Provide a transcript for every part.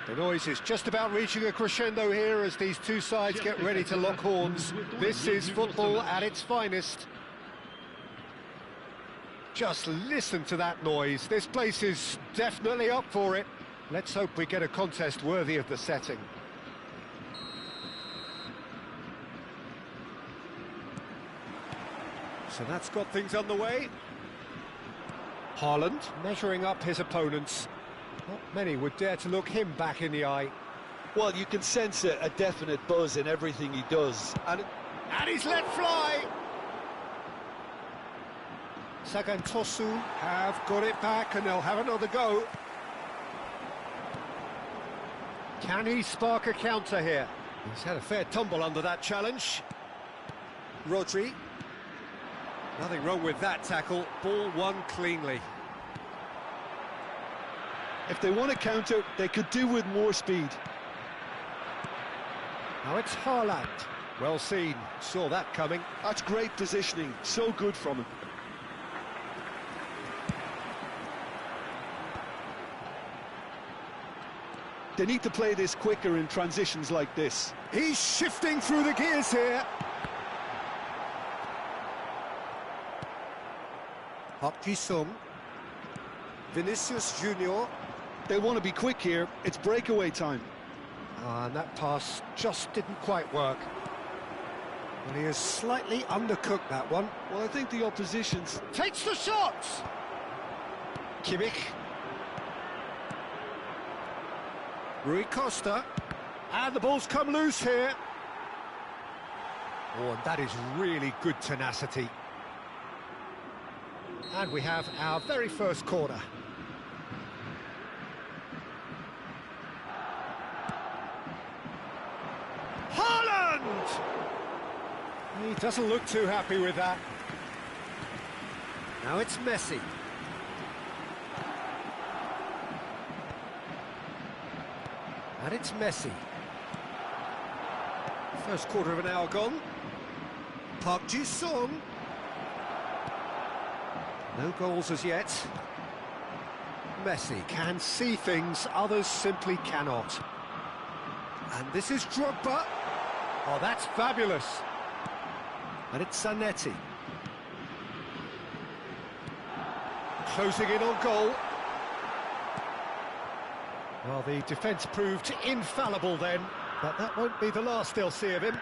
The noise is just about reaching a crescendo here as these two sides get ready to lock horns. This is football at its finest. Just listen to that noise. This place is definitely up for it. Let's hope we get a contest worthy of the setting. So that's got things underway. Haaland measuring up his opponents. Not many would dare to look him back in the eye. Well, you can sense a definite buzz in everything he does. And he's let fly! Sagantosu have got it back and they'll have another go. Can he spark a counter here? He's had a fair tumble under that challenge. Rodri. Nothing wrong with that tackle. Ball won cleanly. If they want to counter, they could do with more speed. Now it's Haaland. Well seen. Saw that coming. That's great positioning. So good from him. They need to play this quicker in transitions like this. He's shifting through the gears here. Park Ji-sung. Vinicius Junior. They want to be quick here. It's breakaway time. And that pass just didn't quite work. Well, he has slightly undercooked that one. Well, I think the opposition's... Takes the shot! Kimmich. Rui Costa. And the ball's come loose here. Oh, and that is really good tenacity. And we have our very first corner. Haaland! He doesn't look too happy with that. Now it's Messi. And it's Messi. First quarter of an hour gone. Park Ji-sung. No goals as yet. Messi can see things others simply cannot. And this is Drogba. Oh, that's fabulous. And it's Zanetti. Closing in on goal. Well, the defence proved infallible then, but that won't be the last they'll see of him.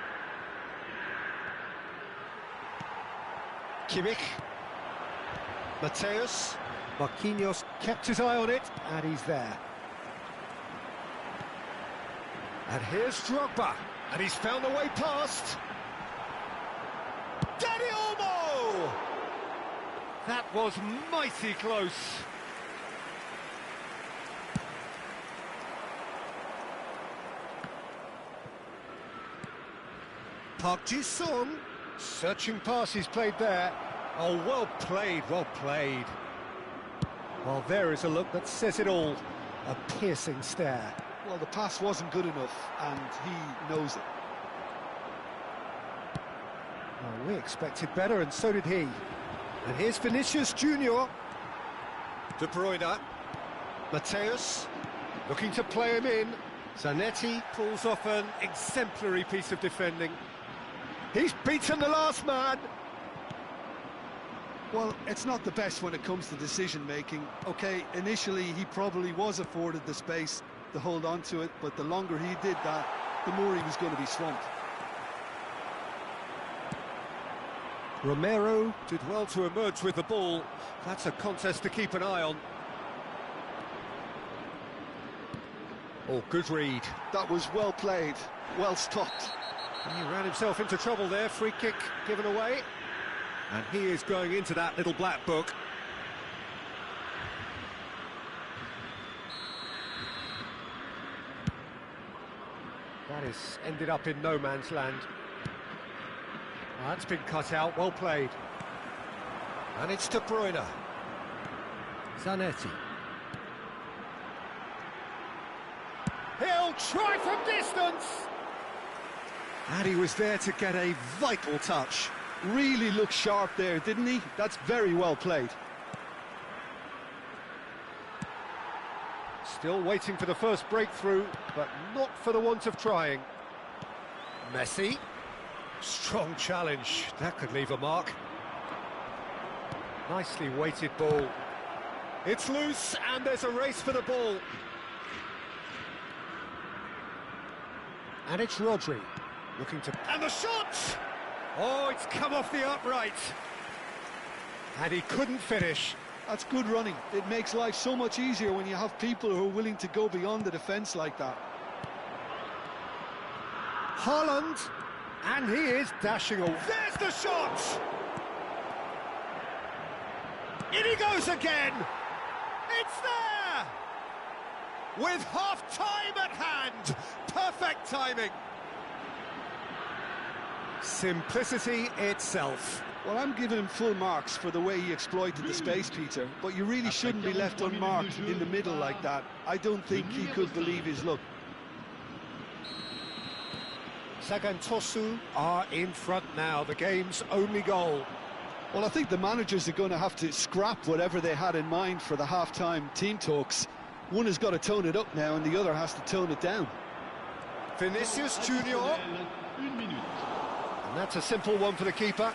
Kimmich. Mateus. Marquinhos kept his eye on it, and he's there. And here's Drogba, and he's found a way past. Dani Olmo! That was mighty close. Park Ji-sung, searching pass he's played there. Oh, well played, well played. Well, there is a look that says it all. A piercing stare. Well, the pass wasn't good enough, and he knows it. Well, we expected better, and so did he. And here's Vinicius Junior. De Bruyne. Mateus, looking to play him in. Zanetti pulls off an exemplary piece of defending. He's beaten the last man. Well, it's not the best when it comes to decision-making. Okay, initially he probably was afforded the space to hold on to it, but the longer he did that, the more he was going to be swamped. Romero did well to emerge with the ball. That's a contest to keep an eye on. Oh, good read. That was well played, well stopped. He ran himself into trouble there, free kick given away. And he is going into that little black book. That has ended up in no man's land. Oh, that's been cut out, well played. And it's De Bruyne. Zanetti. He'll try from distance! And he was there to get a vital touch. Really looked sharp there, didn't he? That's very well played. Still waiting for the first breakthrough, but not for the want of trying. Messi. Strong challenge. That could leave a mark. Nicely weighted ball. It's loose, and there's a race for the ball. And it's Rodri, looking to... And the shot! Oh, it's come off the upright. And he couldn't finish. That's good running. It makes life so much easier when you have people who are willing to go beyond the defence like that. Haaland, and he is dashing away. There's the shot! In he goes again! It's there! With half-time at hand! Perfect timing! Simplicity itself. Well, I'm giving him full marks for the way he exploited the space, Peter, but you really shouldn't be left unmarked in the middle like that. I don't think he could believe his luck. Sagan Tosu are in front now, the game's only goal. Well, I think the managers are going to have to scrap whatever they had in mind for the half-time team talks. One has got to tone it up now and the other has to tone it down. Vinicius Junior. And that's a simple one for the keeper.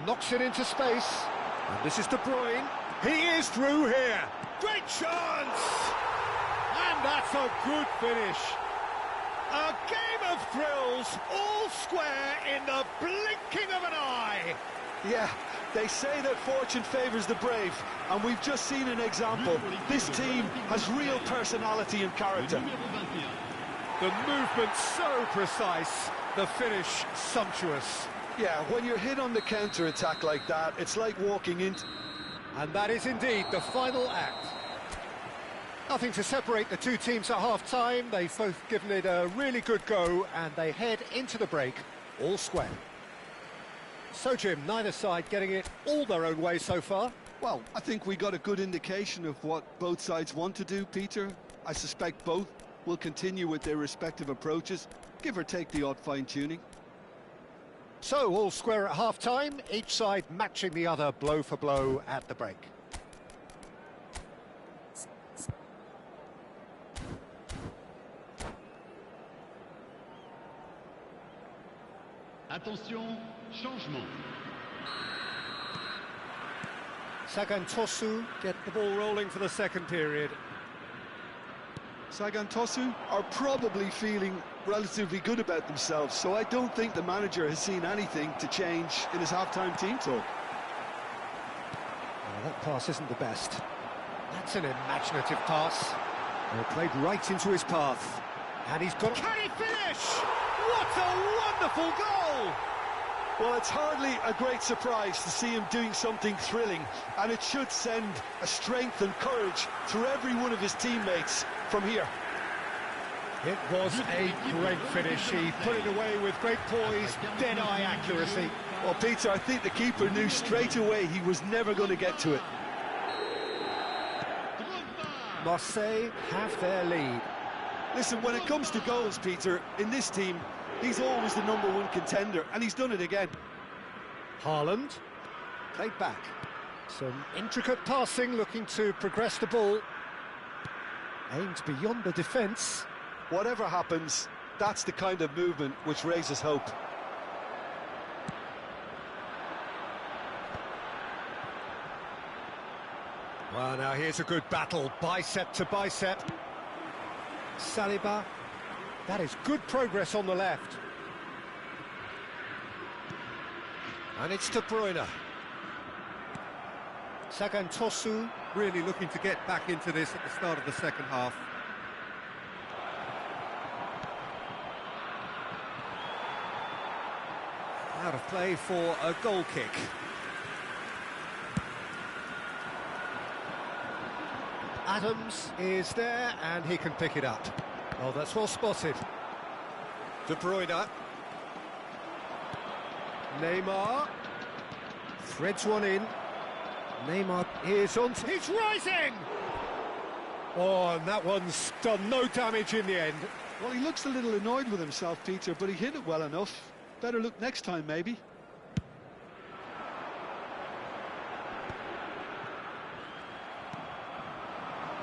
Knocks it into space. And this is De Bruyne. He is through here. Great chance! And that's a good finish. A game of thrills, all square in the blinking of an eye. Yeah, they say that fortune favours the brave, and we've just seen an example. This team has real personality and character. The movement so precise, the finish sumptuous. Yeah, when you're hit on the counter-attack like that, it's like walking into... And that is indeed the final act. Nothing to separate the two teams at half-time. They've both given it a really good go, and they head into the break all square. So, Jim, neither side getting it all their own way so far. Well, I think we got a good indication of what both sides want to do, Peter. I suspect both will continue with their respective approaches, give or take the odd fine-tuning. So, all square at half-time, each side matching the other blow for blow at the break. Attention, changement. Sagan Tosu get the ball rolling for the second period. Sagan Tosu are probably feeling relatively good about themselves, so I don't think the manager has seen anything to change in his half-time team talk. Oh, that pass isn't the best. That's an imaginative pass. Well, played right into his path. And he's got... Can he finish? What a wonderful goal! Well, it's hardly a great surprise to see him doing something thrilling, and it should send a strength and courage through every one of his teammates from here. It was a great finish. He put it away with great poise, dead-eye accuracy. Well, Peter, I think the keeper knew straight away he was never going to get to it. Marseille have their lead. Listen, when it comes to goals, Peter, in this team, he's always the #1 contender, and he's done it again. Haaland, played back. Some intricate passing, looking to progress the ball. Aimed beyond the defence. Whatever happens, that's the kind of movement which raises hope. Well, now here's a good battle, bicep to bicep. Saliba, that is good progress on the left. And it's De Bruyne. Sagan Tosu really looking to get back into this at the start of the second half. Out of play for a goal kick. Adams is there, and he can pick it up. Oh, that's well spotted. De Bruyne. Neymar. Threads one in. Neymar is on... He's rising! Oh, and that one's done no damage in the end. Well, he looks a little annoyed with himself, Peter, but he hit it well enough. Better look next time, maybe.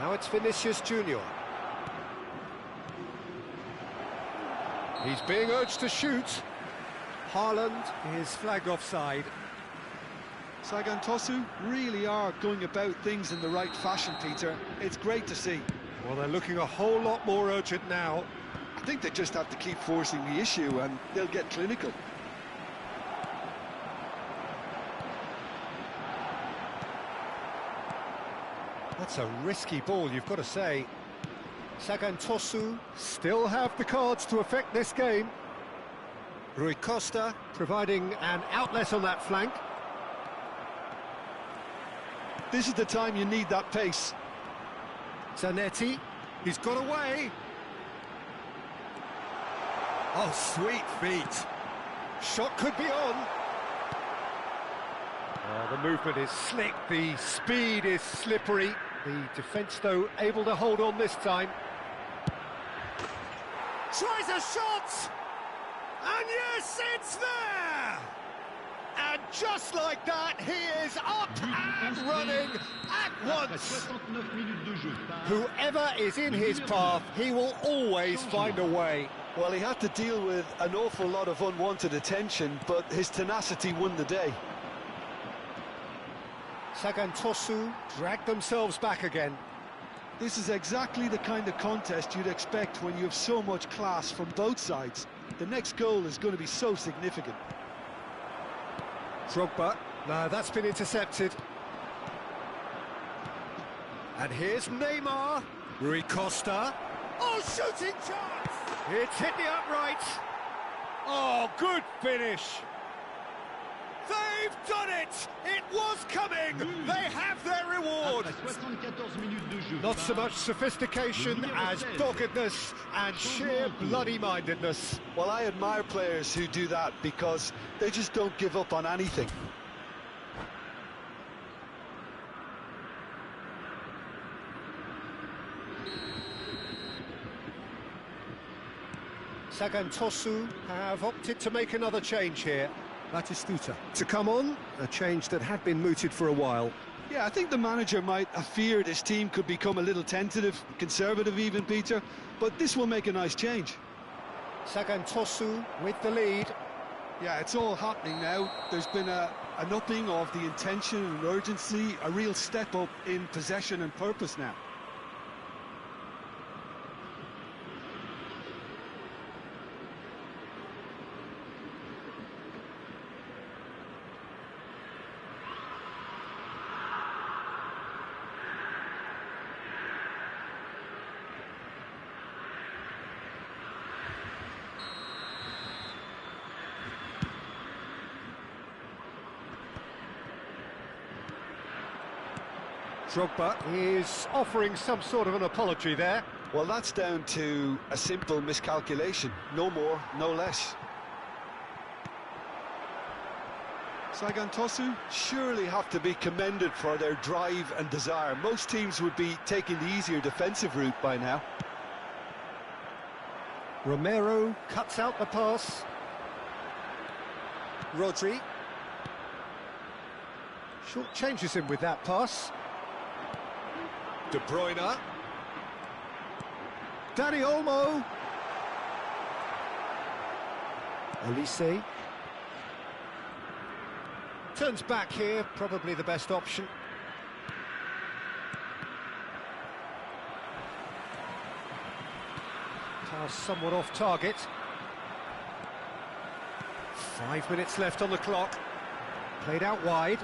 Now it's Vinicius Junior. He's being urged to shoot. Haaland is flagged offside. Sagan Tosu really are going about things in the right fashion, Peter. It's great to see. Well, they're looking a whole lot more urgent now. I think they just have to keep forcing the issue and they'll get clinical. That's a risky ball, you've got to say. Sagan Tosu still have the cards to affect this game. Rui Costa providing an outlet on that flank. This is the time you need that pace. Zanetti, he's got away. Oh, sweet feet. Shot could be on. The movement is slick, the speed is slippery. The defence, though, able to hold on this time. Tries a shot! And yes, it's there! And just like that, he is up and running at once. Whoever is in his path, he will always find a way. Well, he had to deal with an awful lot of unwanted attention, but his tenacity won the day. Sagan Tosu dragged themselves back again. This is exactly the kind of contest you'd expect when you have so much class from both sides. The next goal is going to be so significant. Drogba, no, that's been intercepted. And here's Neymar. Rui Costa. Oh, shooting chance! It's hit the upright. Oh, good finish. They've done it! It was coming! They have their reward! Not so much sophistication as doggedness and sheer bloody-mindedness. Well, I admire players who do that because they just don't give up on anything. Sagan Tosu have opted to make another change here. Batistuta to come on, a change that had been mooted for a while. Yeah, I think the manager might have feared his team could become a little tentative, conservative even, Peter, but this will make a nice change. Sagan Tosu with the lead. Yeah, it's all happening now. There's been an upping of the intention and urgency, a real step up in possession and purpose now. Drogba is offering some sort of an apology there. Well, that's down to a simple miscalculation. No more, no less. Sagan Tosu surely have to be commended for their drive and desire. Most teams would be taking the easier defensive route by now. Romero cuts out the pass. Rodri. Short changes him with that pass. De Bruyne. Danny Olmo. Olise. Turns back here, probably the best option. Pass somewhat off target. 5 minutes left on the clock. Played out wide.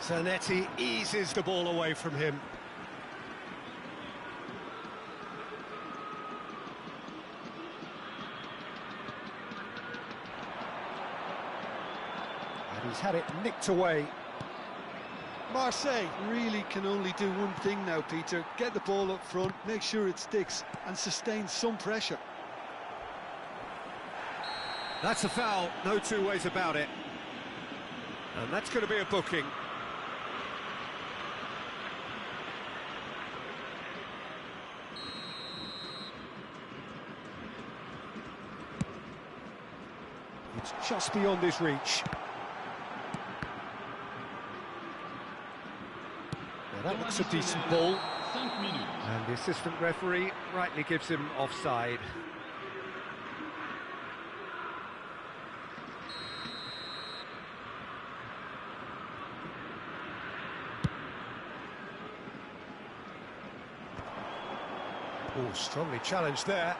Zanetti eases the ball away from him. And he's had it nicked away. Marseille really can only do one thing now, Peter. Get the ball up front, make sure it sticks, and sustain some pressure. That's a foul, no two ways about it. And that's going to be a booking. It's just beyond his reach. That looks a decent ball. And the assistant referee rightly gives him offside. Oh, strongly challenged there.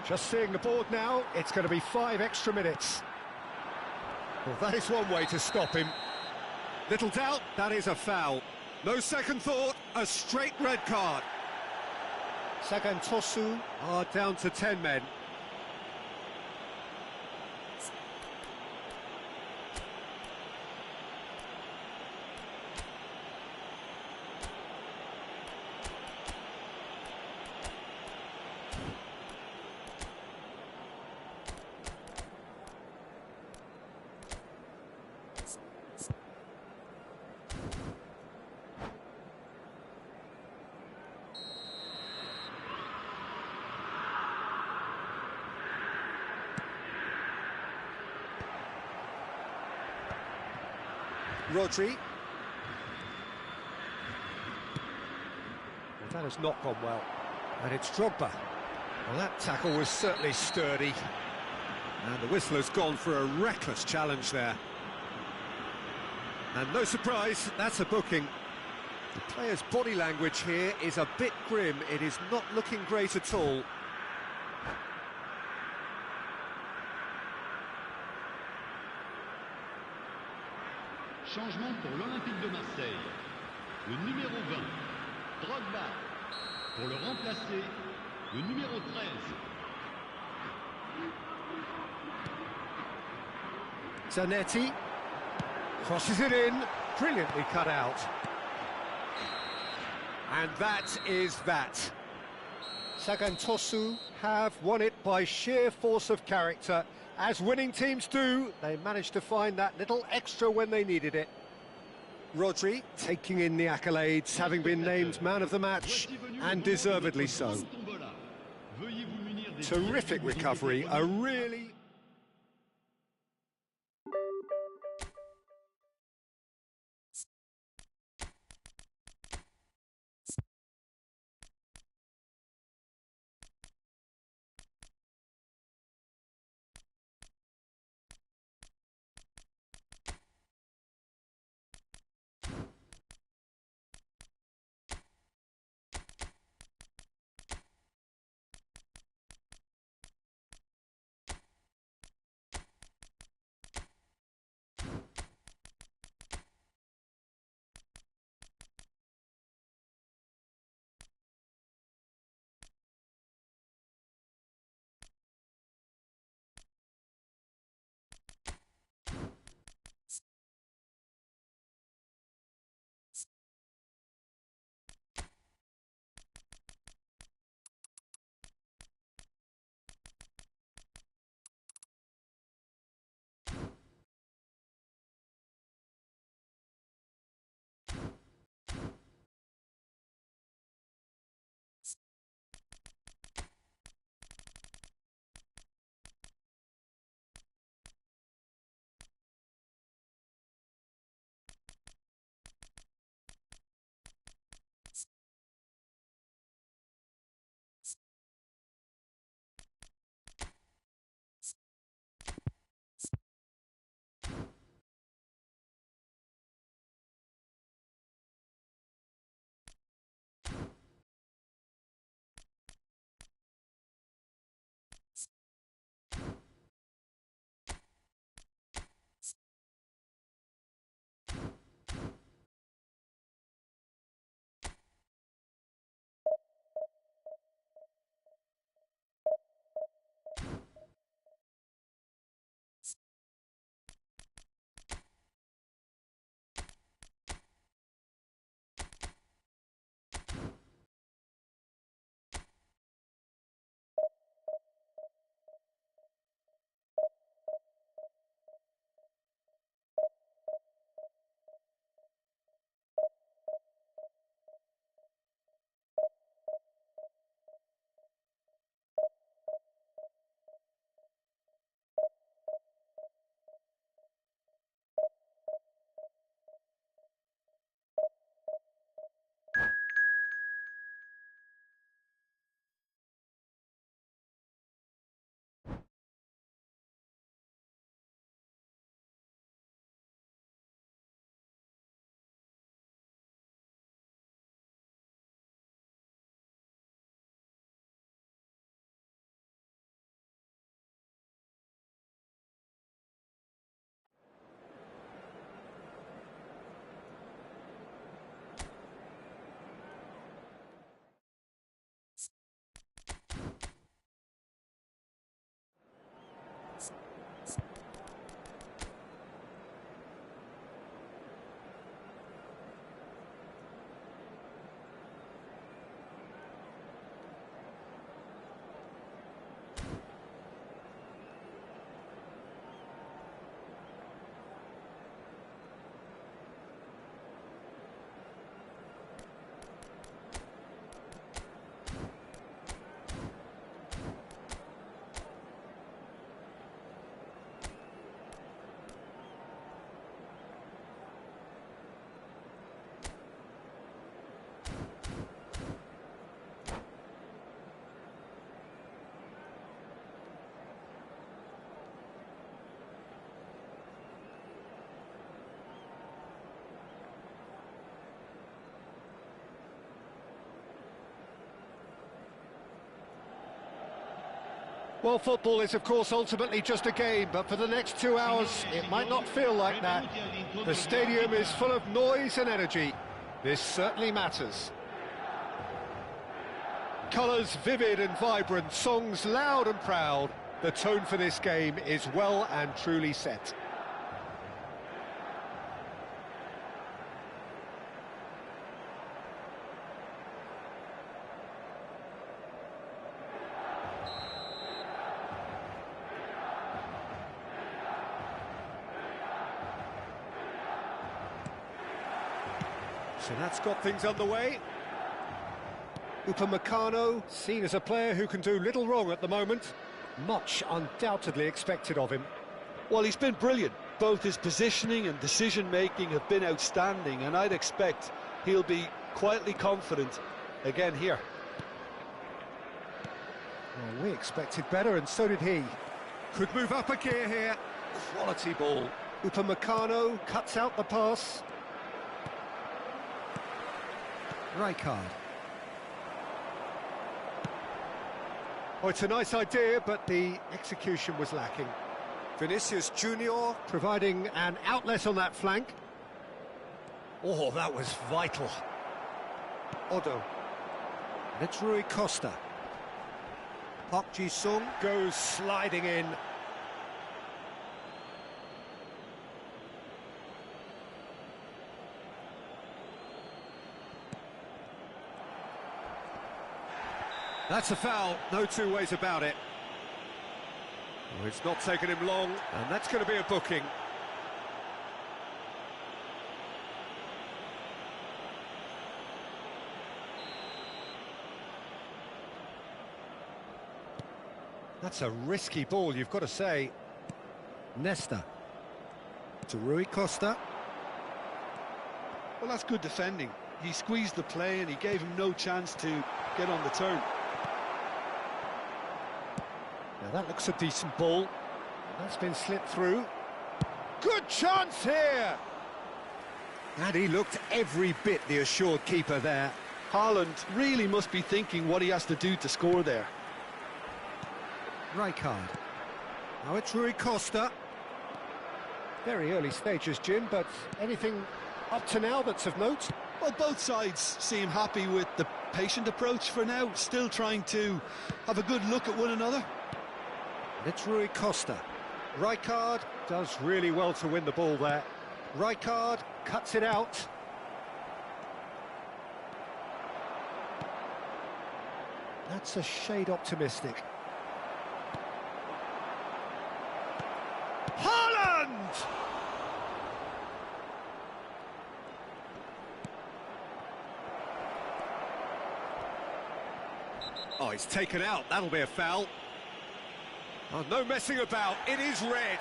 Just seeing the board now, it's going to be 5 extra minutes. Well, that is one way to stop him. Little doubt, that is a foul. No second thought, a straight red card. Sagan Tosu are down to 10 men. Rodri. Well, that has not gone well. And it's Drogba. Well, that tackle was certainly sturdy. And the whistle has gone for a reckless challenge there. And no surprise, that's a booking. The player's body language here is a bit grim. It is not looking great at all. Changement pour l'Olympique de Marseille. Le numéro 20, Drogba. Pour le remplacer, le numéro 13. Zanetti crosses it in, brilliantly cut out. And that is that. Sagan Tosu have won it by sheer force of character. As winning teams do, they managed to find that little extra when they needed it. Rodri taking in the accolades, having been named man of the match, and deservedly so. Terrific recovery, a really... Well, football is, of course, ultimately just a game, but for the next 2 hours, it might not feel like that. The stadium is full of noise and energy. This certainly matters. Colours vivid and vibrant, songs loud and proud. The tone for this game is well and truly set. So that's got things underway. Upamecano, seen as a player who can do little wrong at the moment. Much undoubtedly expected of him. Well, he's been brilliant. Both his positioning and decision-making have been outstanding, and I'd expect he'll be quietly confident again here. Well, we expected better, and so did he. Could move up a gear here. Quality ball. Upamecano cuts out the pass. Rijkaard. Oh, it's a nice idea, but the execution was lacking. Vinicius Junior providing an outlet on that flank. Oh, that was vital. Odo. And it's Rui Costa. Park Ji-sung goes sliding in. That's a foul, no two ways about it. Well, it's not taken him long, and that's going to be a booking. That's a risky ball, you've got to say. Nesta. To Rui Costa. Well, that's good defending. He squeezed the play and he gave him no chance to get on the turn. Now that looks a decent ball. That's been slipped through. Good chance here! And he looked every bit the assured keeper there. Haaland really must be thinking what he has to do to score there. Rijkaard. Now it's Rui Costa. Very early stages, Jim, but anything up to now that's of note? Well, both sides seem happy with the patient approach for now, still trying to have a good look at one another. It's Rui Costa. Rijkaard does really well to win the ball there. Rijkaard cuts it out. That's a shade optimistic. Haaland! Oh, he's taken out. That'll be a foul. Oh, no messing about. It is red.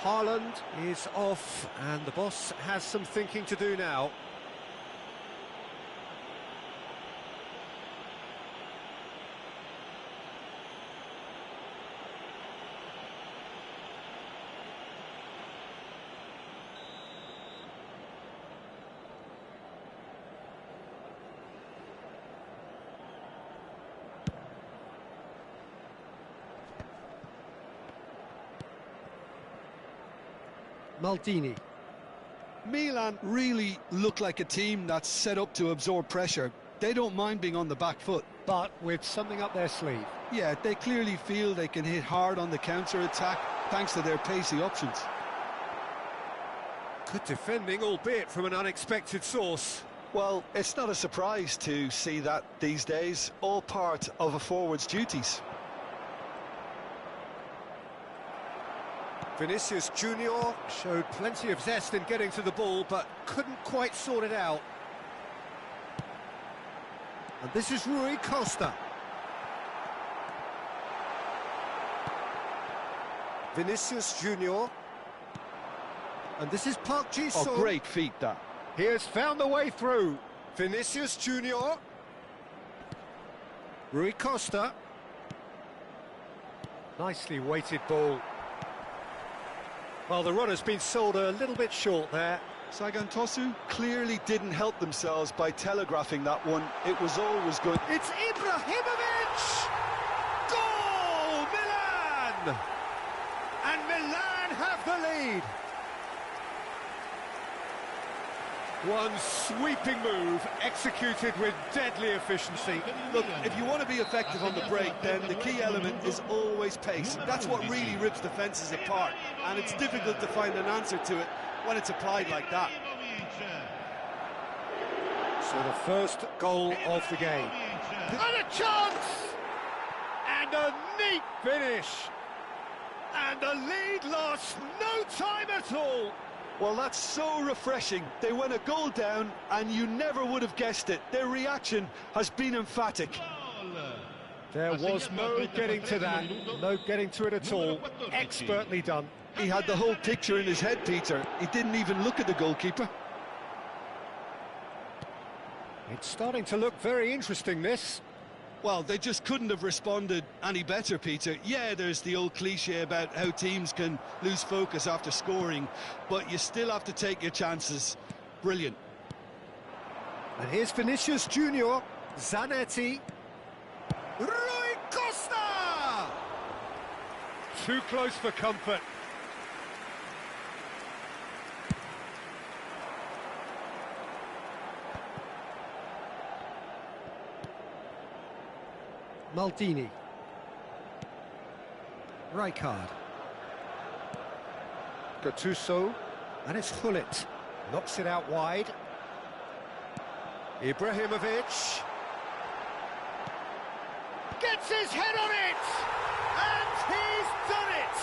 Haaland is off, and the boss has some thinking to do now. Maldini. Milan really look like a team that's set up to absorb pressure. They don't mind being on the back foot. But with something up their sleeve. Yeah, they clearly feel they can hit hard on the counter-attack thanks to their pacey options. Good defending, albeit from an unexpected source. Well, it's not a surprise to see that these days, all part of a forward's duties. Vinicius Junior showed plenty of zest in getting to the ball, but couldn't quite sort it out. And this is Rui Costa. Vinicius Junior. And this is Park Ji-sung. Oh, great feat, that. He has found the way through. Vinicius Junior. Rui Costa. Nicely weighted ball. Well, the runner's been sold a little bit short there. Sagan Tosu clearly didn't help themselves by telegraphing that one. It was always good. It's Ibrahimovic! Goal! lead. One sweeping move, executed with deadly efficiency. Look, if you want to be effective on the break, then the key element is always pace. That's what really rips defences apart, and it's difficult to find an answer to it when it's applied like that. So the first goal of the game. And a chance! And a neat finish! And the lead lost no time at all! Well, that's so refreshing. They went a goal down, and you never would have guessed it. Their reaction has been emphatic. There was no getting to that, no getting to it at all. Expertly done. He had the whole picture in his head, Peter. He didn't even look at the goalkeeper. It's starting to look very interesting, this. Well, they just couldn't have responded any better, Peter. Yeah, there's the old cliche about how teams can lose focus after scoring, but you still have to take your chances. Brilliant. And here's Vinicius Junior, Zanetti, Rui Costa! Too close for comfort. Maldini. Rijkaard. Gattuso. And it's Gullit. Knocks it out wide. Ibrahimovic. Gets his head on it! And he's done it!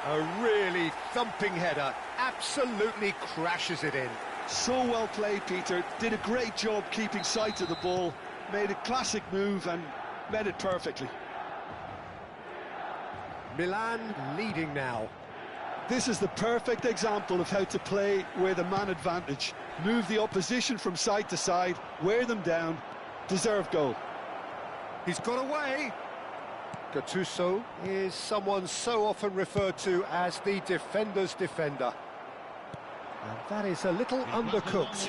A really thumping header. Absolutely crashes it in. So well played, Peter. Did a great job keeping sight of the ball. Made a classic move and met it perfectly. Milan leading now. This is the perfect example of how to play with a man advantage. Move the opposition from side to side, wear them down, deserve goal. He's got away. Gattuso is someone so often referred to as the defender's defender. And that is a little undercooked.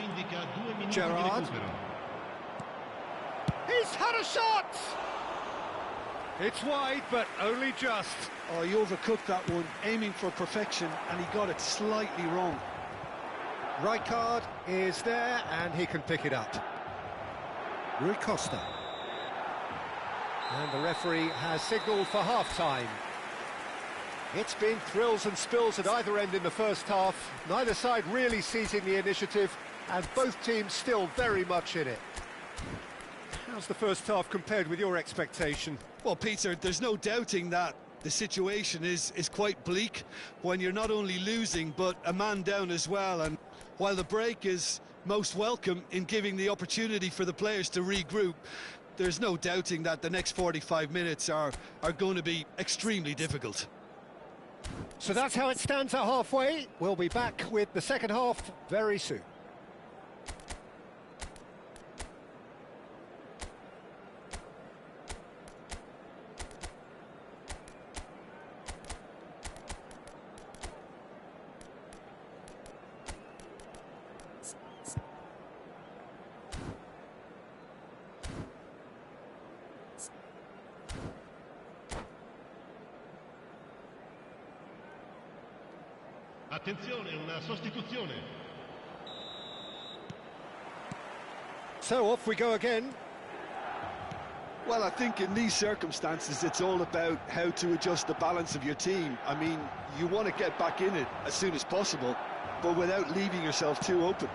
Gerrard. He's had a shot! It's wide, but only just. Oh, he overcooked that one, aiming for perfection, and he got it slightly wrong. Rijkaard is there, and he can pick it up. Rui Costa. And the referee has signalled for half-time. It's been thrills and spills at either end in the first half. Neither side really seizing the initiative, and both teams still very much in it. How's the first half compared with your expectation? Well, Peter, there's no doubting that the situation is quite bleak when you're not only losing, but a man down as well. And while the break is most welcome in giving the opportunity for the players to regroup, there's no doubting that the next 45 minutes are going to be extremely difficult. So that's how it stands at halfway. We'll be back with the second half very soon. Attenzione, una sostituzione. So off we go again. Well, I think in these circumstances it's all about how to adjust the balance of your team. I mean, you want to get back in it as soon as possible, but without leaving yourself too open.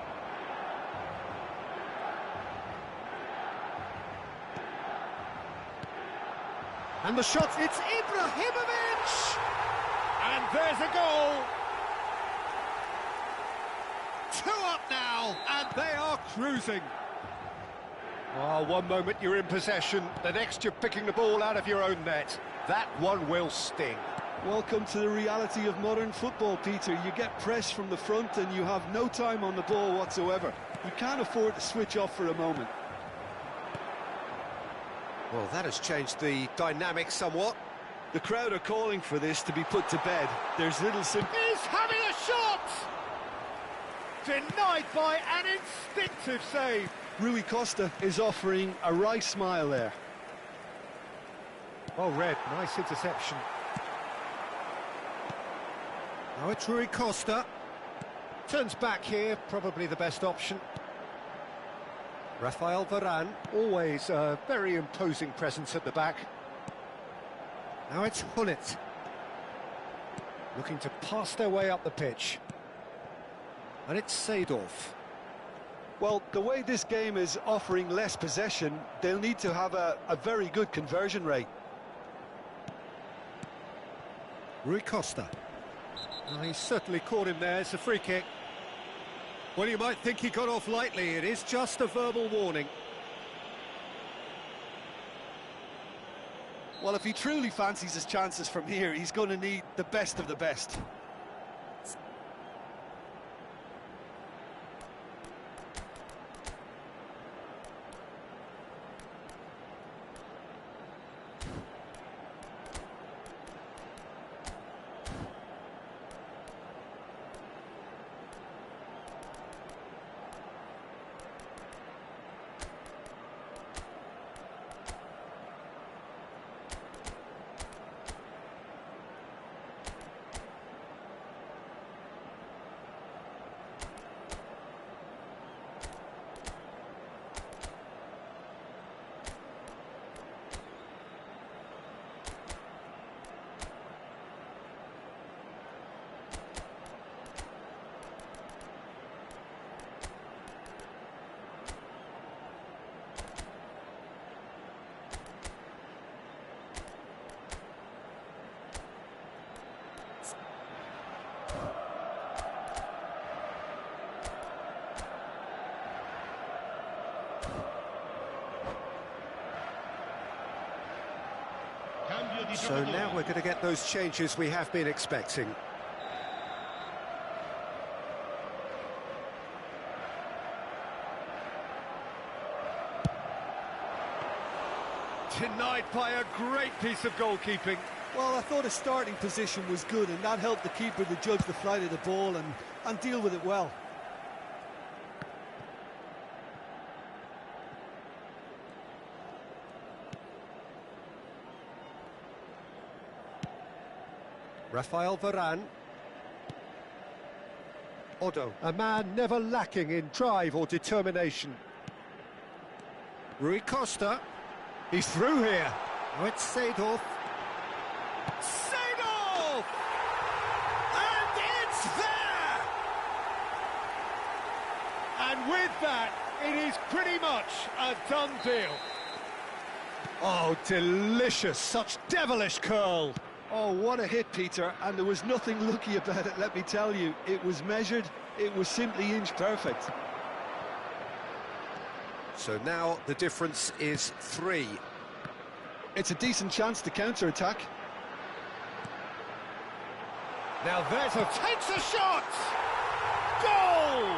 And the shot, it's Ibrahimovic! And there's a goal! 2 up now, and they are cruising. Well, one moment you're in possession, the next you're picking the ball out of your own net. That one will sting. Welcome to the reality of modern football, Peter. You get pressed from the front and you have no time on the ball whatsoever. You can't afford to switch off for a moment. Well, that has changed the dynamic somewhat. The crowd are calling for this to be put to bed. There's little sympathy. He's having a shot! Denied by an instinctive save. Rui Costa is offering a wry smile there. Well read, nice interception. Now it's Rui Costa. Turns back here, probably the best option. Rafael Varane, always a very imposing presence at the back. Now it's Hullet. Looking to pass their way up the pitch. And it's Seedorf. Well, the way this game is offering less possession, they'll need to have a very good conversion rate. Rui Costa. Well, he certainly caught him there. It's a free kick. Well, you might think he got off lightly. It is just a verbal warning. Well, if he truly fancies his chances from here, he's going to need the best of the best. So now we're going to get those changes we have been expecting. Denied by a great piece of goalkeeping. Well, I thought his starting position was good, and that helped the keeper to judge the flight of the ball and deal with it well. Rafael Varane. Odo, a man never lacking in drive or determination. Rui Costa. He's through here. Oh, it's Seedorf. Seedorf! And it's there! And with that, it is pretty much a done deal. Oh, delicious. Such devilish curl. Oh, what a hit, Peter, and there was nothing lucky about it, let me tell you. It was measured, it was simply inch perfect. So now the difference is 3. It's a decent chance to counter-attack. Now there's takes a shot! Goal!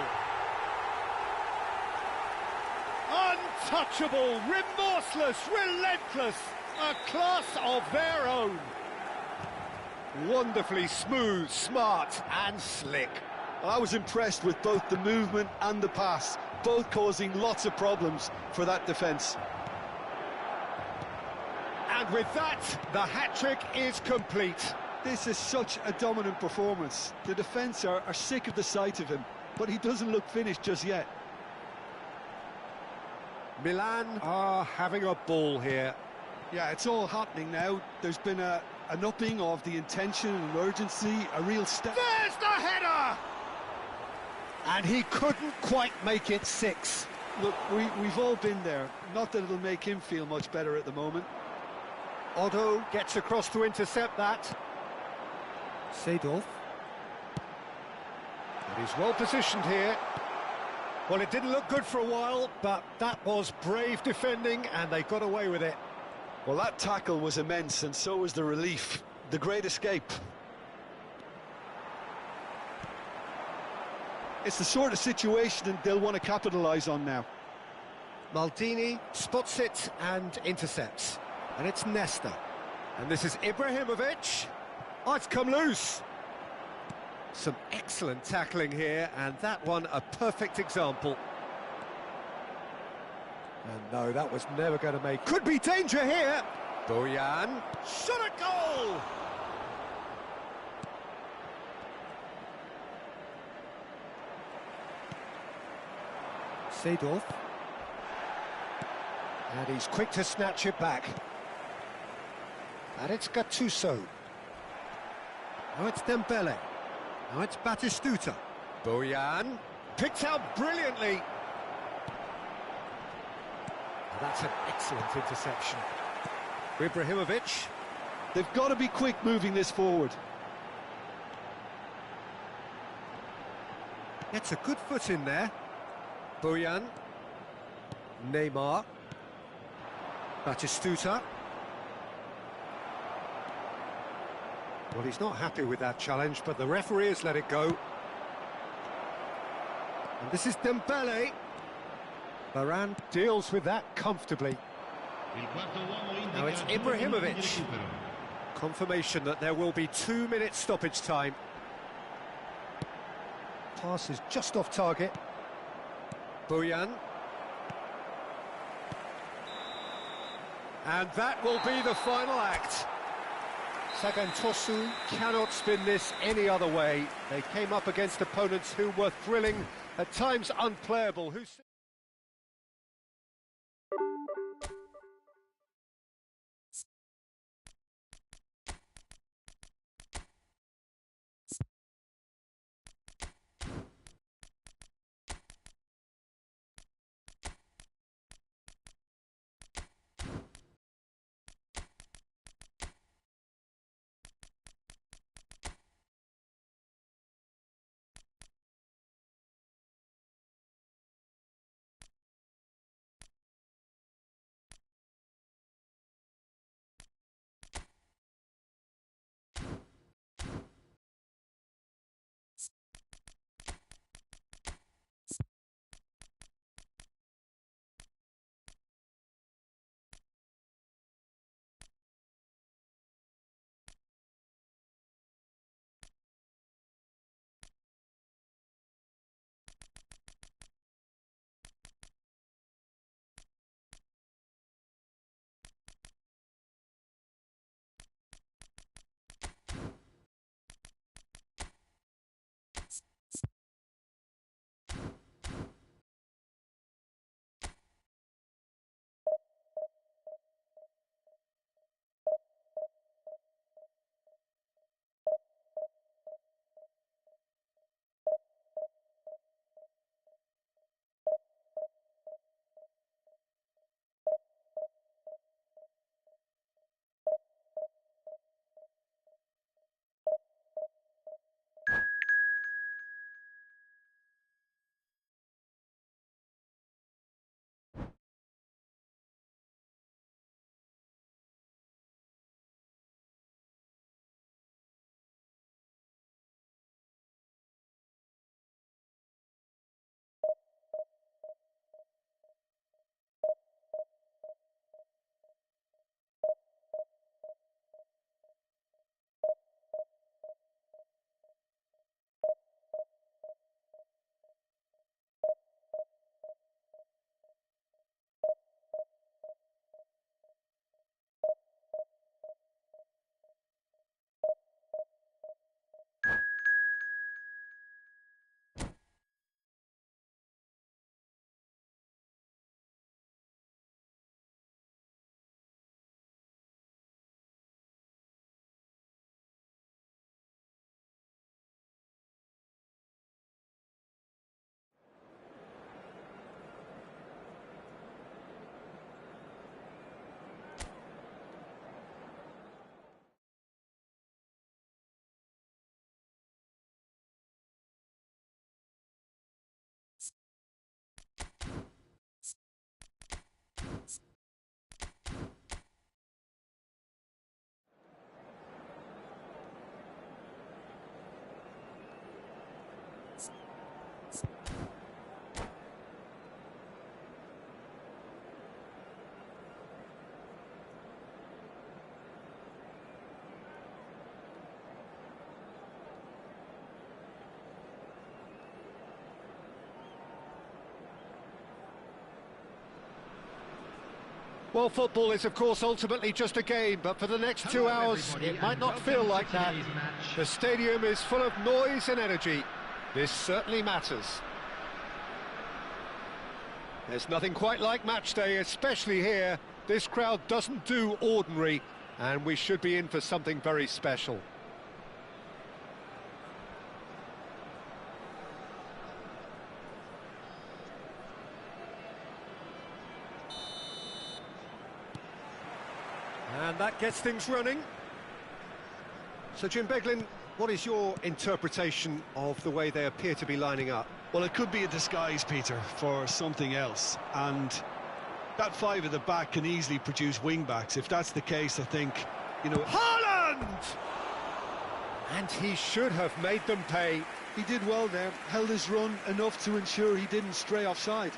Untouchable, remorseless, relentless, a class of their own. Wonderfully smooth, smart and slick. I was impressed with both the movement and the pass, both causing lots of problems for that defence. And with that, the hat-trick is complete. This is such a dominant performance. The defence are sick of the sight of him, but he doesn't look finished just yet. Milan are having a ball here. Yeah, it's all happening now. There's been an upping of the intention and urgency, a real step. There's the header! And he couldn't quite make it 6. Look, we've all been there. Not that it'll make him feel much better at the moment. Otto gets across to intercept that. Seedorf. But he's well positioned here. Well, it didn't look good for a while, but that was brave defending, and they got away with it. Well, that tackle was immense, and so was the relief. The great escape. It's the sort of situation they'll want to capitalise on now. Maldini spots it and intercepts. And it's Nesta. And this is Ibrahimovic. Oh, it's come loose. Some excellent tackling here, and that one a perfect example. And no, that was never going to make... Could be danger here! Bojan. Shot a goal! Seedorf. And he's quick to snatch it back. And it's Gattuso. Now it's Dembele. Now it's Batistuta. Bojan. Picked out brilliantly. Now that's an excellent interception. Ibrahimovic. They've got to be quick moving this forward. Gets a good foot in there. Bojan. Neymar. Batistuta. Well, he's not happy with that challenge, but the referee has let it go. And this is Dembele. Varane deals with that comfortably. Now it's Ibrahimovic. Confirmation that there will be 2 minutes stoppage time. Pass is just off target. Bojan. And that will be the final act. Sagantosu cannot spin this any other way. They came up against opponents who were thrilling, at times unplayable. Well, football is, of course, ultimately just a game, but for the next 2 hours, it might not feel like that. The stadium is full of noise and energy. This certainly matters. There's nothing quite like match day, especially here. This crowd doesn't do ordinary, and we should be in for something very special. And that gets things running. So, Jim Beglin, what is your interpretation of the way they appear to be lining up? Well, it could be a disguise, Peter, for something else. And that five at the back can easily produce wing-backs. If that's the case, I think, you know... Haaland! And he should have made them pay. He did well there, held his run enough to ensure he didn't stray offside.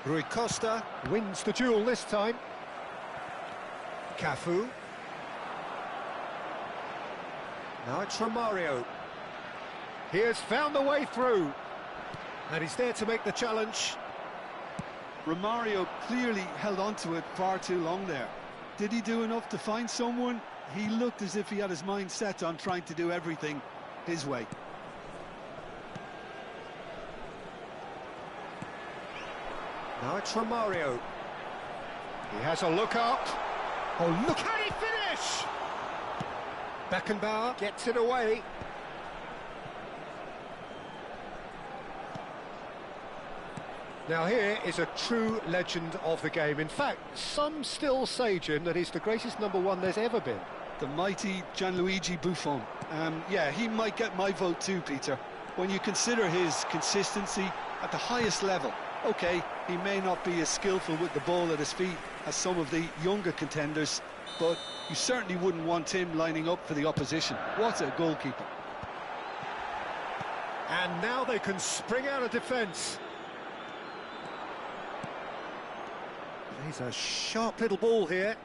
Rui Costa wins the duel this time. Cafu. Now it's Romario. He has found the way through. And he's there to make the challenge. Romario clearly held on to it far too long there. Did he do enough to find someone? He looked as if he had his mind set on trying to do everything his way. Now it's Romario. He has a look up. Oh, look, can he finish? Beckenbauer gets it away. Now here is a true legend of the game. In fact, some still say, Jim, that he's the greatest #1 there's ever been. The mighty Gianluigi Buffon. Yeah, he might get my vote too, Peter. When you consider his consistency at the highest level. OK, he may not be as skillful with the ball at his feet as some of the younger contenders, but you certainly wouldn't want him lining up for the opposition. What a goalkeeper. And now they can spring out of defence. He's a sharp little ball here.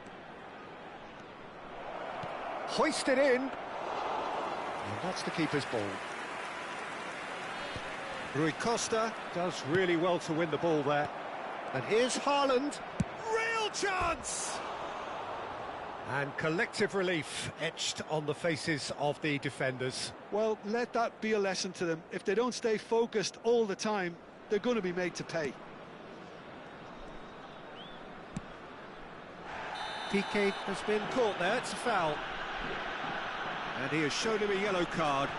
Hoisted in. And that's the keeper's ball. Rui Costa does really well to win the ball there. And here's Haaland. Real chance! And collective relief etched on the faces of the defenders. Well, let that be a lesson to them. If they don't stay focused all the time, they're going to be made to pay. Piqué has been caught there, it's a foul. And he has shown him a yellow card.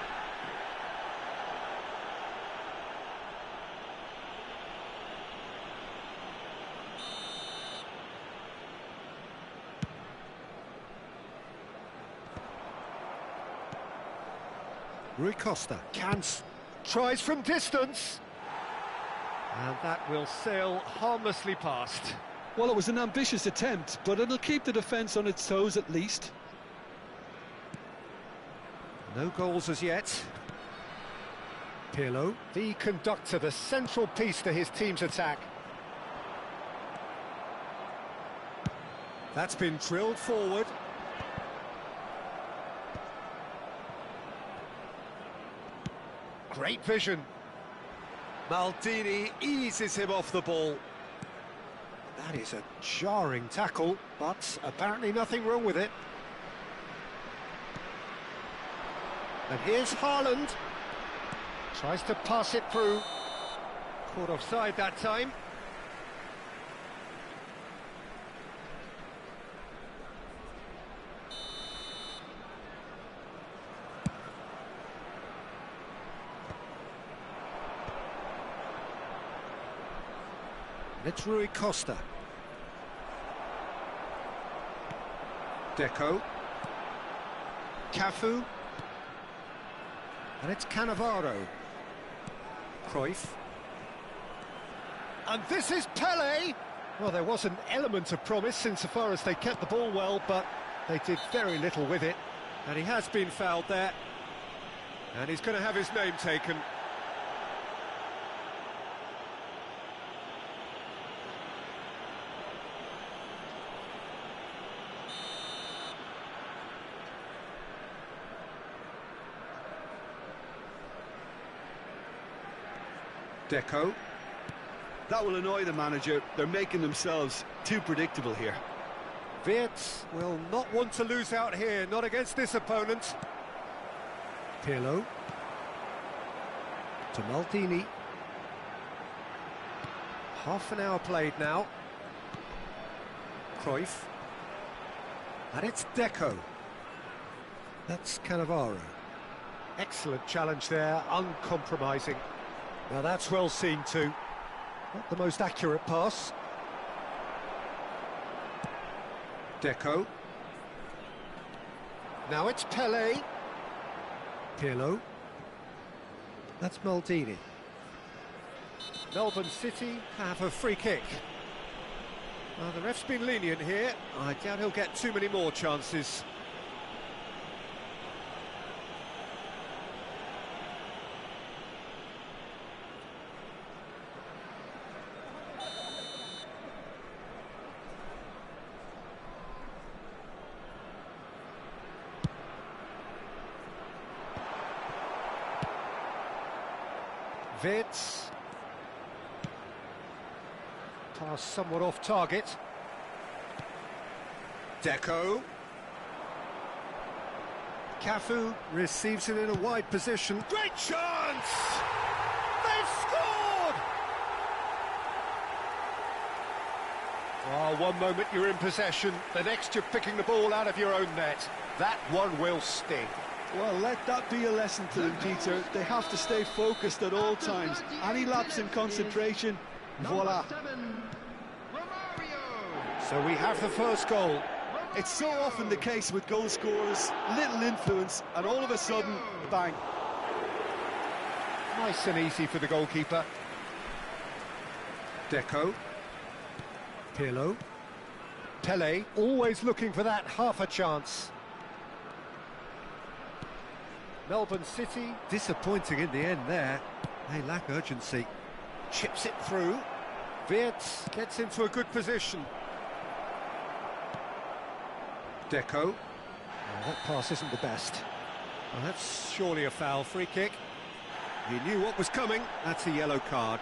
Rui Costa, tries from distance. And that will sail harmlessly past. Well, it was an ambitious attempt, but it'll keep the defence on its toes at least. No goals as yet. Pirlo, the conductor, the central piece to his team's attack. That's been drilled forward. Great vision. Maldini eases him off the ball. That is a jarring tackle, but apparently nothing wrong with it. And here's Haaland. Tries to pass it through. Caught offside that time. It's Rui Costa. Deco. Cafu. And it's Cannavaro. Cruyff. And this is Pelé! Well, there was an element of promise insofar as they kept the ball well, but they did very little with it. And he has been fouled there. And he's going to have his name taken. Deco. That will annoy the manager. They're making themselves too predictable here. Wirtz will not want to lose out here, not against this opponent. Pirlo. To Maldini. Half an hour played now. Cruyff. And it's Deco. That's Cannavaro. Excellent challenge there, uncompromising. Now that's well seen too. Not the most accurate pass. Deco. Now it's Pelé. Pirlo. That's Maldini. Melbourne City have a free kick. Well, the ref's been lenient here. I doubt he'll get too many more chances. Wirtz. Pass somewhat off target. Deco. Cafu receives it in a wide position. Great chance! They've scored! Oh, one moment you're in possession, the next you're picking the ball out of your own net. That one will sting. Well, let that be a lesson to them, Peter. They have to stay focused at all times. Any lapse in concentration, voila. So we have the first goal. It's so often the case with goal scorers, little influence, and all of a sudden, bang. Nice and easy for the goalkeeper. Deco. Pirlo. Pelé, always looking for that half a chance. Melbourne City, disappointing in the end there. They lack urgency. Chips it through. Wirtz gets into a good position. Deco. Oh, that pass isn't the best. Well, that's surely a foul. Free kick. He knew what was coming. That's a yellow card.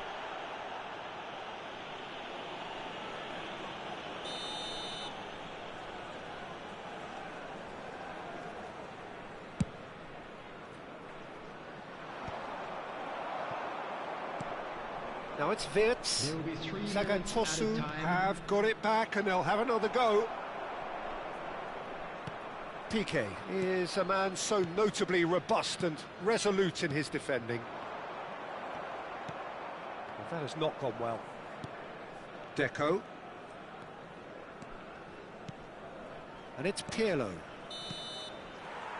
Now it's Wirtz. Sagantosu have got it back and they'll have another go. Piqué is a man so notably robust and resolute in his defending. Well, that has not gone well. Deco. And it's Pirlo.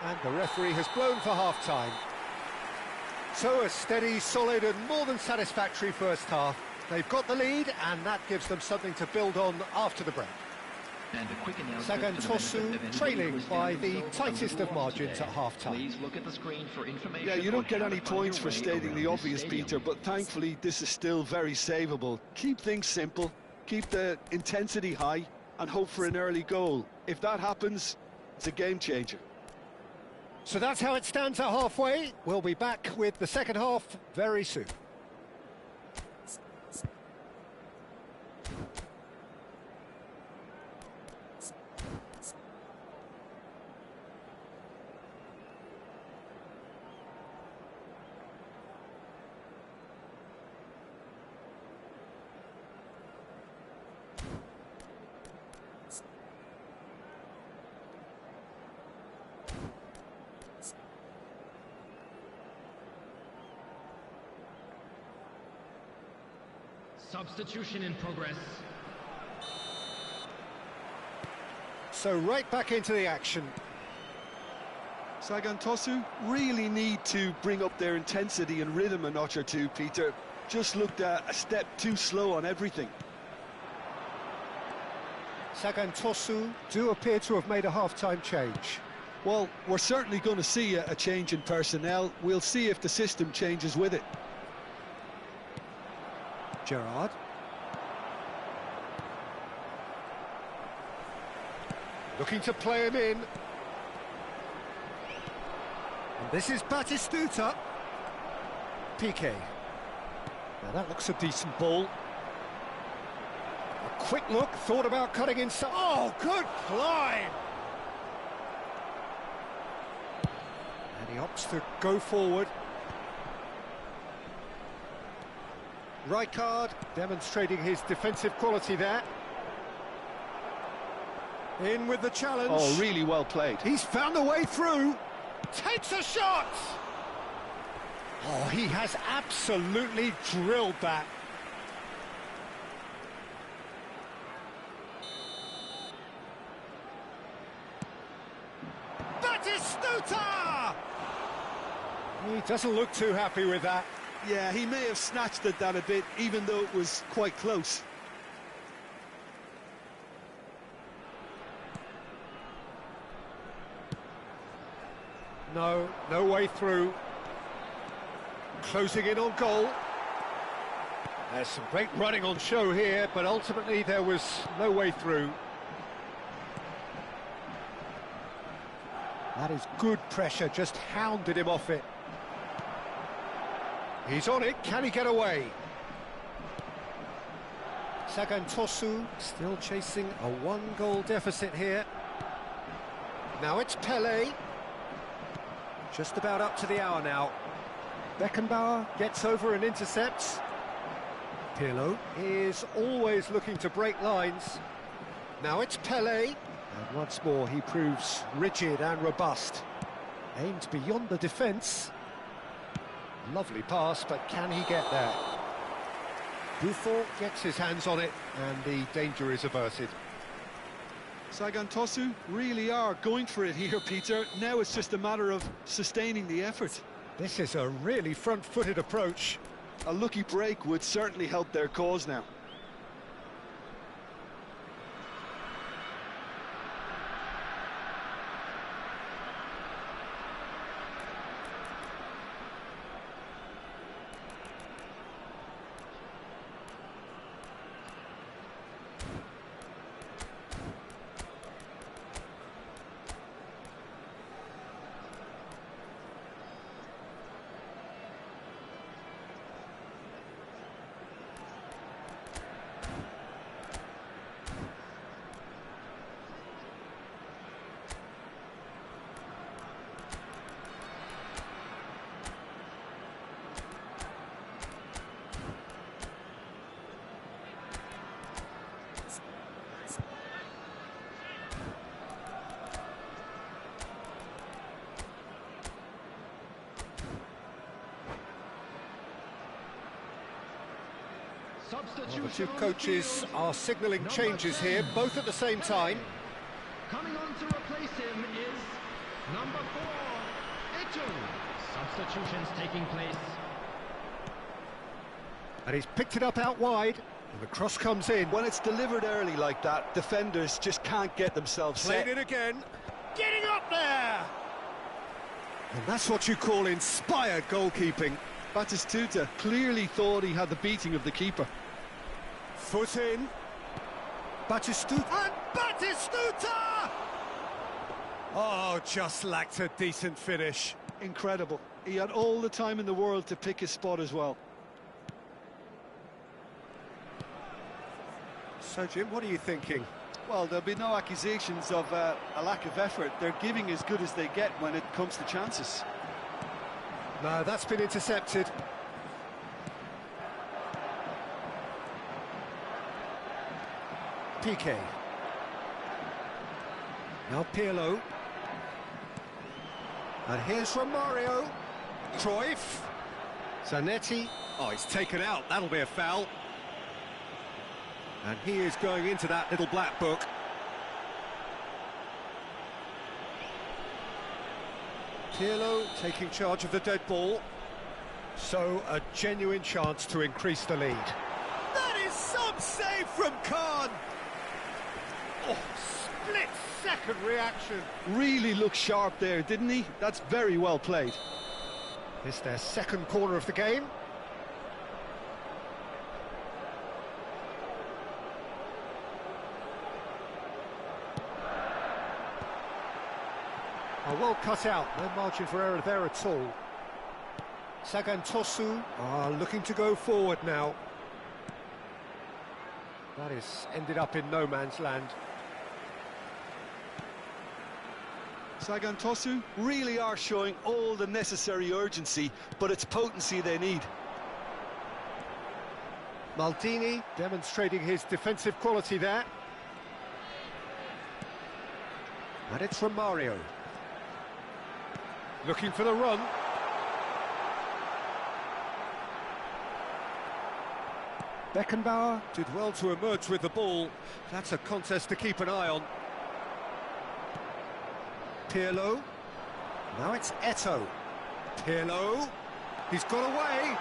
And the referee has blown for half-time. So a steady, solid and more than satisfactory first half. They've got the lead and that gives them something to build on after the break. Sagantosu trailing by the tightest of margins at half-time. Yeah, you don't get any points for stating the obvious, Peter, but thankfully this is still very savable. Keep things simple, keep the intensity high and hope for an early goal. If that happens, it's a game changer. So that's how it stands at halfway. We'll be back with the second half very soon. Substitution in progress. So right back into the action. Sagantosu really need to bring up their intensity and rhythm a notch or two, Peter. Just looked a step too slow on everything. Sagantosu do appear to have made a half-time change. Well, we're certainly going to see a change in personnel. We'll see if the system changes with it. Gerrard. Looking to play him in. And this is Batistuta. Piqué. Now that looks a decent ball. quick look, thought about cutting inside. Oh, good climb! And he opts to go forward. Rijkaard demonstrating his defensive quality there. In with the challenge. Oh, really well played. He's found a way through. Takes a shot! Oh, he has absolutely drilled that. Batistuta! He doesn't look too happy with that. Yeah, he may have snatched at that a bit, even though it was quite close. No way through. Closing in on goal. There's some great running on show here, but ultimately there was no way through. That is good pressure, just hounded him off it. He's on it, can he get away? Sagantosu still chasing a one-goal deficit here. Now it's Pele. Just about up to the hour now. Beckenbauer gets over and intercepts. Pirlo is always looking to break lines. Now it's Pele. And once more he proves rigid and robust. Aimed beyond the defence. Lovely pass, but can he get there? Buffon gets his hands on it, and the danger is averted. Sagantosu really are going for it here, Peter. Now it's just a matter of sustaining the effort. This is a really front-footed approach. A lucky break would certainly help their cause now. Well, the two coaches are signalling changes here, both at the same time. Coming on to replace him is number 4, Ito. Substitutions taking place. And he's picked it up out wide, and the cross comes in. When it's delivered early like that, defenders just can't get themselves set. Played it again, getting up there! And that's what you call inspired goalkeeping. Batistuta clearly thought he had the beating of the keeper. Foot in. Batistuta. And Batistuta! Oh, just lacked a decent finish. Incredible. He had all the time in the world to pick his spot as well. So, Jim, what are you thinking? Well, there'll be no accusations of a lack of effort. They're giving as good as they get when it comes to chances. No, that's been intercepted. Piqué. Now Pirlo. And here's Romario. Cruyff. Zanetti. Oh, he's taken out. That'll be a foul. And he is going into that little black book. Pirlo taking charge of the dead ball. So a genuine chance to increase the lead. That is some save from Khan. Oh, split-second reaction. Really looked sharp there, didn't he? That's very well played. It's their second corner of the game. Oh, well cut out, no margin for error there at all. Sagantosu are looking to go forward now. That is ended up in no man's land. Sagan Tosu really are showing all the necessary urgency, but it's potency they need. Maldini demonstrating his defensive quality there. And it's from Mario. Looking for the run. Beckenbauer did well to emerge with the ball. That's a contest to keep an eye on. Pirlo. Now it's Eto'o. Pirlo. He's got away.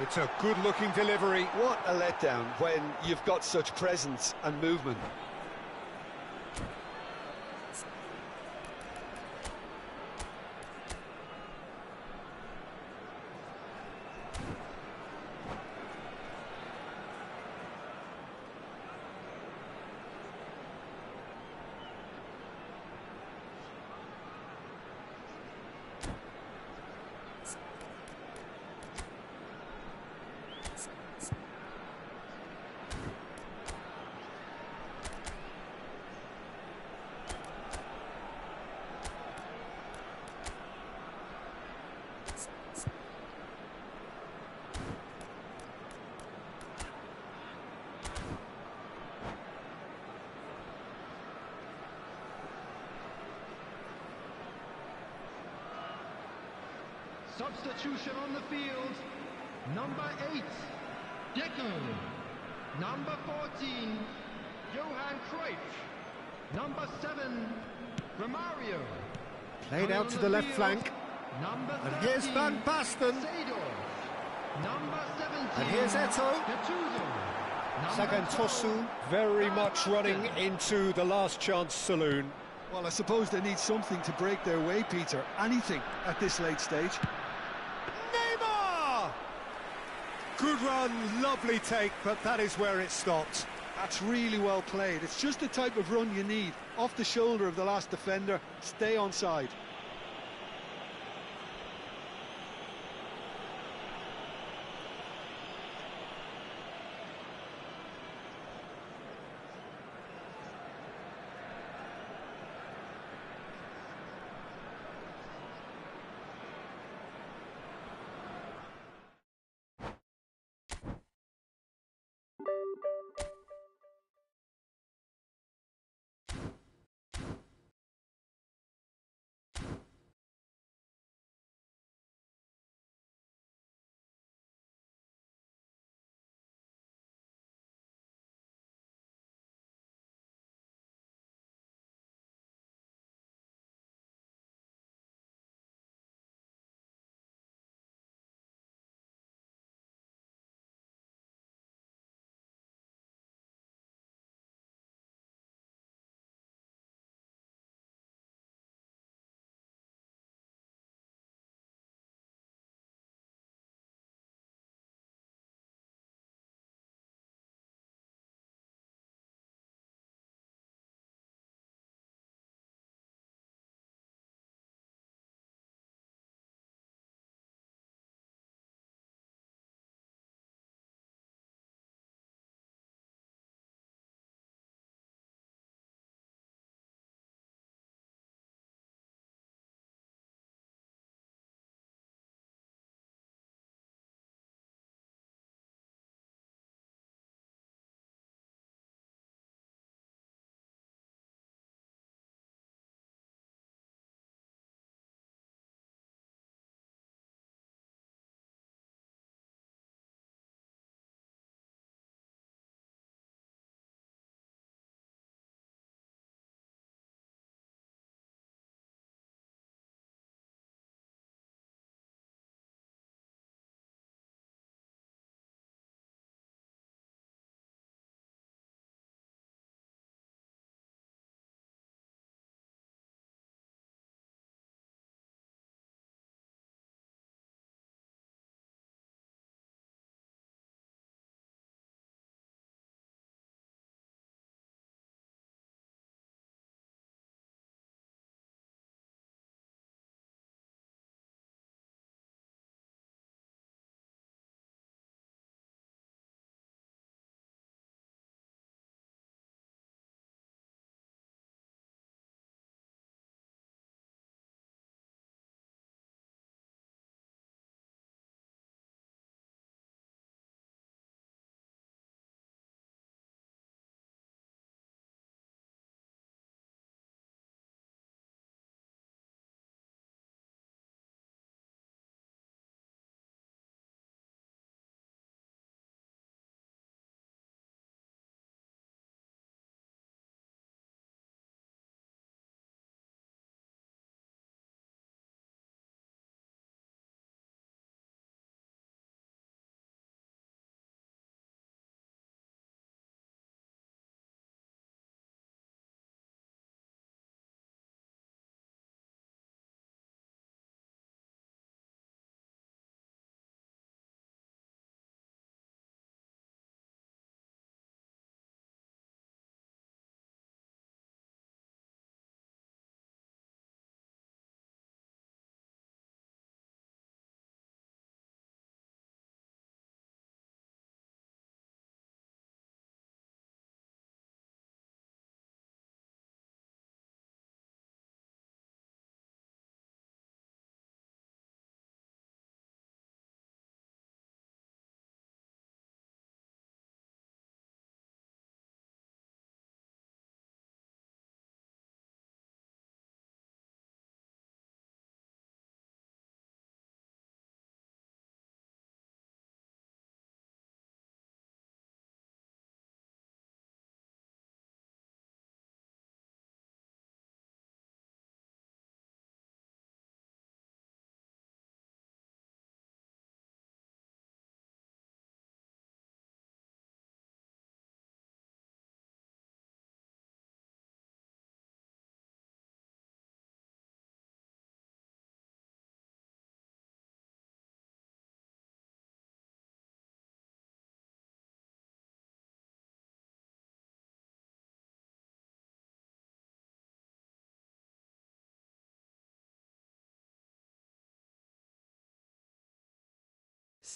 It's a good-looking delivery. What a letdown when you've got such presence and movement. Substitution on the field. Number 8, Deco. Number 14, Johan Cruyff. Number 7, Romario. Played out to the left flank. Number 13, And here's Van Basten. Seedorf. Number 17, And here's Eto'o. Gattuso. Sagan Tosu very much running into the last chance saloon. Well, I suppose they need something to break their way, Peter. Anything at this late stage. Neymar! Good run, lovely take, but that is where it stopped. That's really well played. It's just the type of run you need. Off the shoulder of the last defender, stay onside.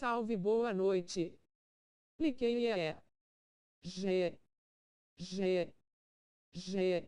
Salve, boa noite. Cliquei G.